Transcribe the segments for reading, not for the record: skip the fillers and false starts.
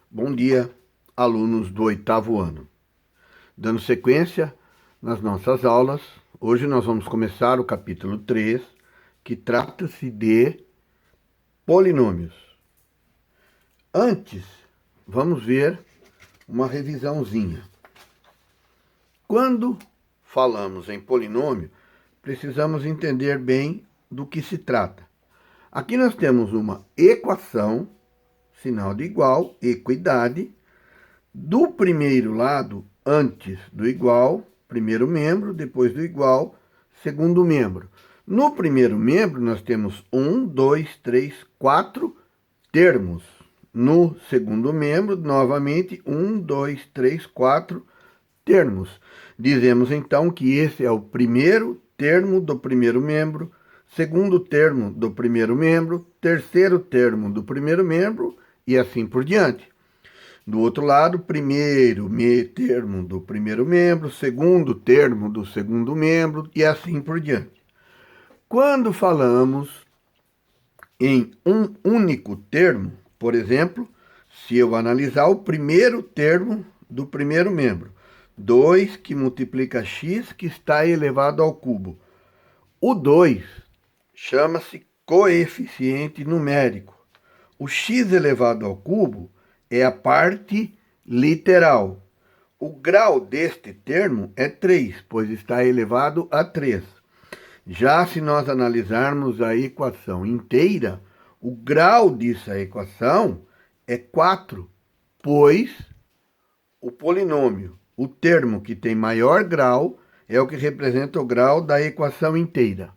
Bom dia, alunos do 8º ano. Dando sequência nas nossas aulas, hoje nós vamos começar o capítulo 3, que trata-se de polinômios. Antes, vamos ver uma revisãozinha. Quando falamos em polinômio, precisamos entender bem do que se trata. Aqui nós temos uma equação, sinal de igual, equidade. Do primeiro lado, antes do igual, primeiro membro, depois do igual, segundo membro. No primeiro membro, nós temos 1, 2, 3, 4 termos. No segundo membro, novamente, 1, 2, 3, 4 termos. Dizemos, então, que esse é o primeiro termo do primeiro membro, segundo termo do primeiro membro, terceiro termo do primeiro membro, e assim por diante. Do outro lado, primeiro termo do primeiro membro, segundo termo do segundo membro e assim por diante. Quando falamos em um único termo, por exemplo, se eu analisar o primeiro termo do primeiro membro, 2 que multiplica x que está elevado ao cubo. O 2 chama-se coeficiente numérico. O x elevado ao cubo é a parte literal. O grau deste termo é 3, pois está elevado a 3. Já se nós analisarmos a equação inteira, o grau dessa equação é 4, pois o polinômio, o termo que tem maior grau, é o que representa o grau da equação inteira.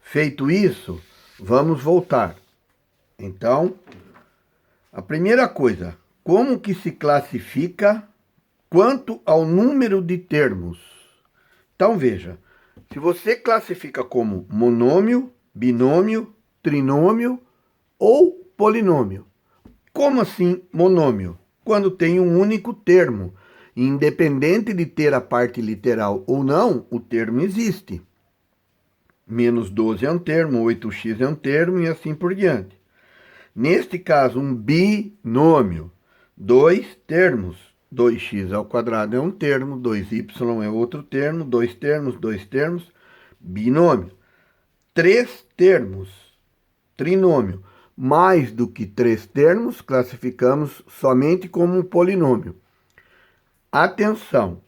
Feito isso, vamos voltar. Então, a primeira coisa, como que se classifica quanto ao número de termos? Então, veja, se você classifica como monômio, binômio, trinômio ou polinômio. Como assim monômio? Quando tem um único termo. Independente de ter a parte literal ou não, o termo existe. Menos 12 é um termo, 8x é um termo e assim por diante. Neste caso, um binômio, 2 termos, 2x ao quadrado é um termo, 2y é outro termo, 2 termos, binômio. 3 termos, trinômio. Mais do que 3 termos, classificamos somente como um polinômio. Atenção,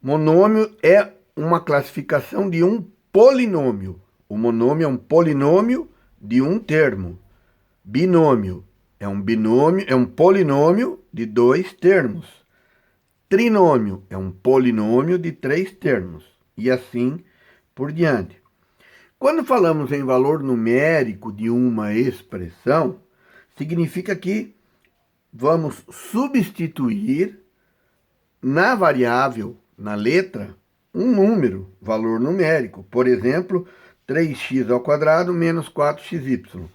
monômio é uma classificação de um polinômio. O monômio é um polinômio de um termo. Binômio é um polinômio de 2 termos. Trinômio é um polinômio de 3 termos. E assim por diante. Quando falamos em valor numérico de uma expressão, significa que vamos substituir na variável, na letra, um número, valor numérico. Por exemplo, 3x ao quadrado menos 4xy.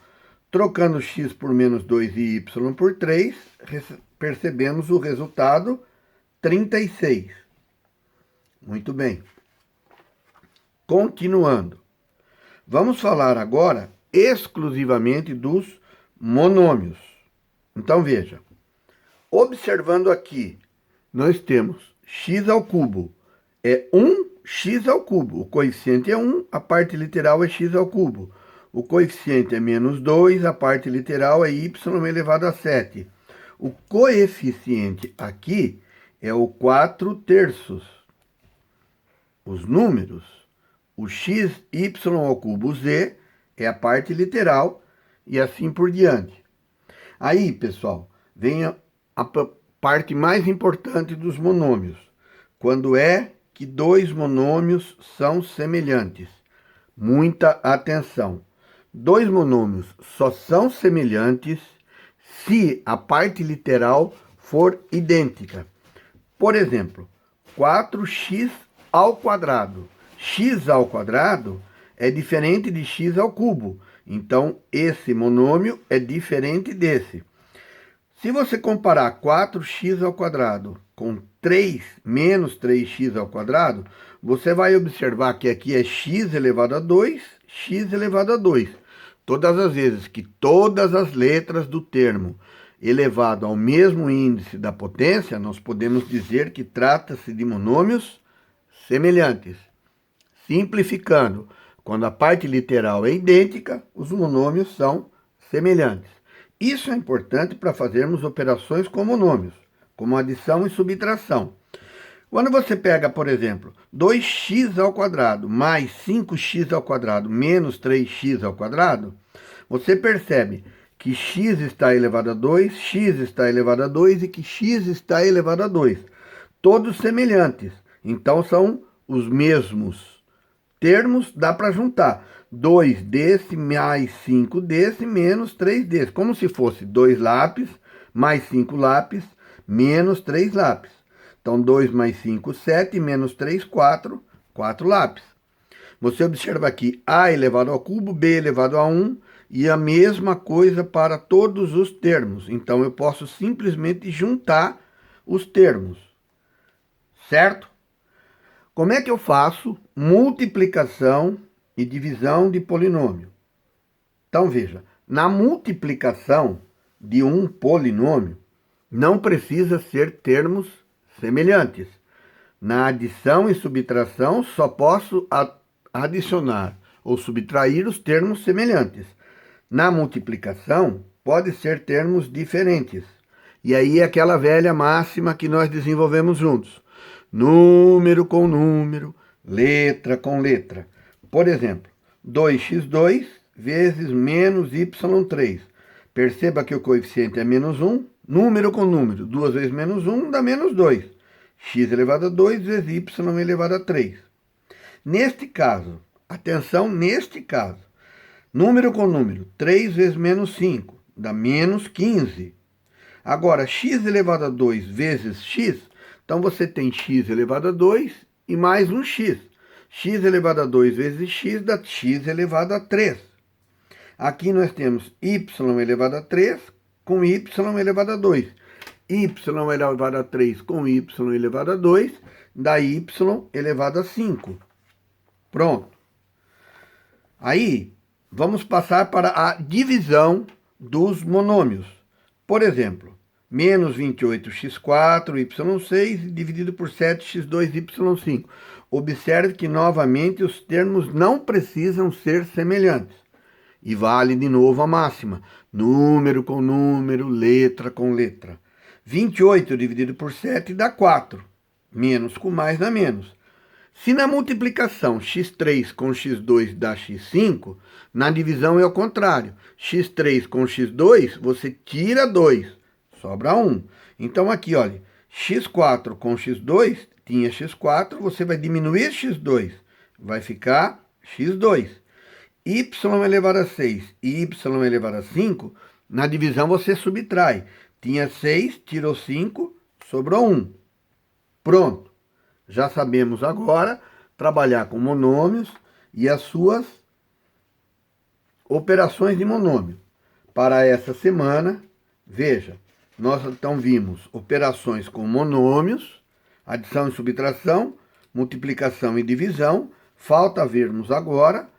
Trocando x por menos 2 e y por 3, percebemos o resultado 36. Muito bem. Continuando. Vamos falar agora exclusivamente dos monômios. Então, veja. Observando aqui, nós temos x ao cubo. É 1x ao cubo. O coeficiente é 1, a parte literal é x ao cubo. O coeficiente é menos 2, a parte literal é y elevado a 7. O coeficiente aqui é o 4 terços. Os números, o x, y ao cubo, z, é a parte literal e assim por diante. Aí, pessoal, vem a parte mais importante dos monômios. Quando é que dois monômios são semelhantes? Muita atenção. Dois monômios só são semelhantes se a parte literal for idêntica. Por exemplo, 4x ao quadrado. X ao quadrado é diferente de x ao cubo. Então, esse monômio é diferente desse. Se você comparar 4x ao quadrado com 3 menos 3x ao quadrado, você vai observar que aqui é x elevado a 2, x elevado a 2. Todas as vezes que todas as letras do termo elevado ao mesmo índice da potência, nós podemos dizer que trata-se de monômios semelhantes. Simplificando, quando a parte literal é idêntica, os monômios são semelhantes. Isso é importante para fazermos operações com monômios, como adição e subtração. Quando você pega, por exemplo, 2x ao quadrado mais 5x ao quadrado menos 3x ao quadrado, você percebe que x está elevado a 2, x está elevado a 2 e que x está elevado a 2. Todos semelhantes. Então, são os mesmos termos, dá para juntar. 2 desse mais 5 desse menos 3 desse. Como se fosse 2 lápis mais 5 lápis menos 3 lápis. Então, 2 mais 5, 7, menos 3, 4, 4 lápis. Você observa aqui a elevado ao cubo, b elevado a 1, e a mesma coisa para todos os termos. Então, eu posso simplesmente juntar os termos, certo? Como é que eu faço multiplicação e divisão de polinômio? Então, veja, na multiplicação de um polinômio, não precisa ser termos semelhantes. Na adição e subtração, só posso adicionar ou subtrair os termos semelhantes. Na multiplicação, pode ser termos diferentes. E aí é aquela velha máxima que nós desenvolvemos juntos. Número com número, letra com letra. Por exemplo, 2x2 vezes menos y3. Perceba que o coeficiente é menos 1. Número com número, 2 vezes menos 1 dá menos 2. X elevado a 2 vezes y elevado a 3. Neste caso, atenção neste caso, número com número, 3 vezes menos 5 dá menos 15. Agora, x elevado a 2 vezes x, então você tem x elevado a 2 e mais um x. X elevado a 2 vezes x dá x elevado a 3. Aqui nós temos y elevado a 3 com y elevado a 2. Y elevado a 3 com y elevado a 2 dá y elevado a 5. Pronto. Aí, vamos passar para a divisão dos monômios. Por exemplo, menos 28x4, y6, dividido por 7x2, y5. Observe que, novamente, os termos não precisam ser semelhantes. E vale de novo a máxima. Número com número, letra com letra. 28 dividido por 7 dá 4. Menos com mais dá menos. Se na multiplicação x3 com x2 dá x5, na divisão é o contrário. x3 com x2, você tira 2, sobra 1. Então aqui, olha, x4 com x2, tinha x4, você vai diminuir x2, vai ficar x2. Y elevado a 6 e y elevado a 5, na divisão você subtrai. Tinha 6, tirou 5, sobrou 1. Pronto. Já sabemos agora trabalhar com monômios e as suas operações de monômio. Para essa semana, veja, nós então vimos operações com monômios, adição e subtração, multiplicação e divisão. Falta vermos agora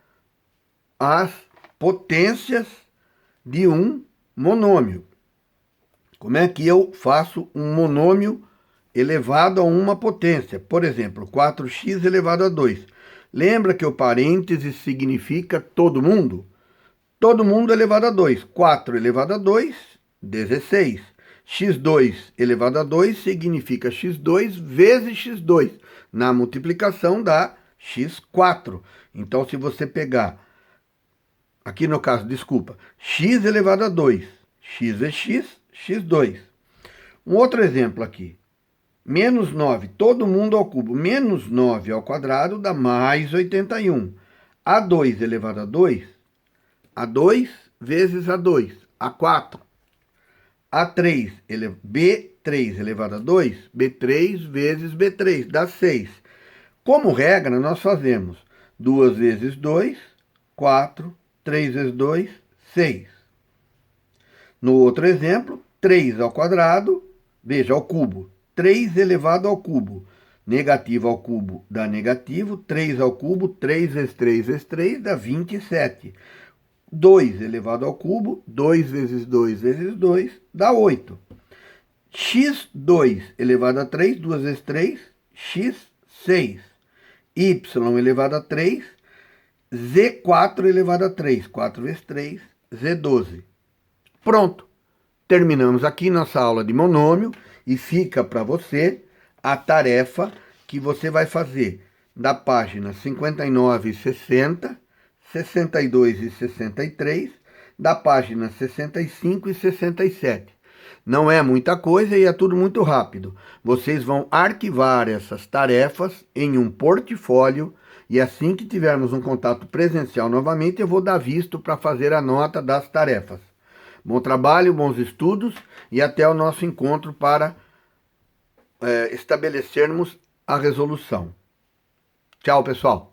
as potências de um monômio. Como é que eu faço um monômio elevado a uma potência? Por exemplo, 4x elevado a 2. Lembra que o parêntese significa todo mundo? Todo mundo elevado a 2. 4 elevado a 2, 16. x2 elevado a 2 significa x2 vezes x2. Na multiplicação dá x4. Então, se você pegar, aqui no caso, desculpa, x elevado a 2. X vezes x, x2. Um outro exemplo aqui. Menos 9, todo mundo ao cubo. Menos 9 ao quadrado dá mais 81. A2 elevado a 2, A2 vezes A2, A4. A3, B3 elevado a 2, B3 vezes B3, dá 6. Como regra, nós fazemos 2 vezes 2, 4, 3 vezes 2, 6. No outro exemplo, 3 ao quadrado, veja, ao cubo. 3 elevado ao cubo. Negativo ao cubo dá negativo. 3 ao cubo, 3 vezes 3 vezes 3 dá 27. 2 elevado ao cubo, 2 vezes 2 vezes 2, dá 8. x2 elevado a 3, 2 vezes 3, x6. y elevado a 3, z4 elevado a 3, 4 vezes 3, z12. Pronto. Terminamos aqui nossa aula de monômio e fica para você a tarefa que você vai fazer da página 59 e 60, 62 e 63, da página 65 e 67. Não é muita coisa e é tudo muito rápido. Vocês vão arquivar essas tarefas em um portfólio e assim que tivermos um contato presencial novamente, eu vou dar visto para fazer a nota das tarefas. Bom trabalho, bons estudos e até o nosso encontro para estabelecermos a resolução. Tchau, pessoal!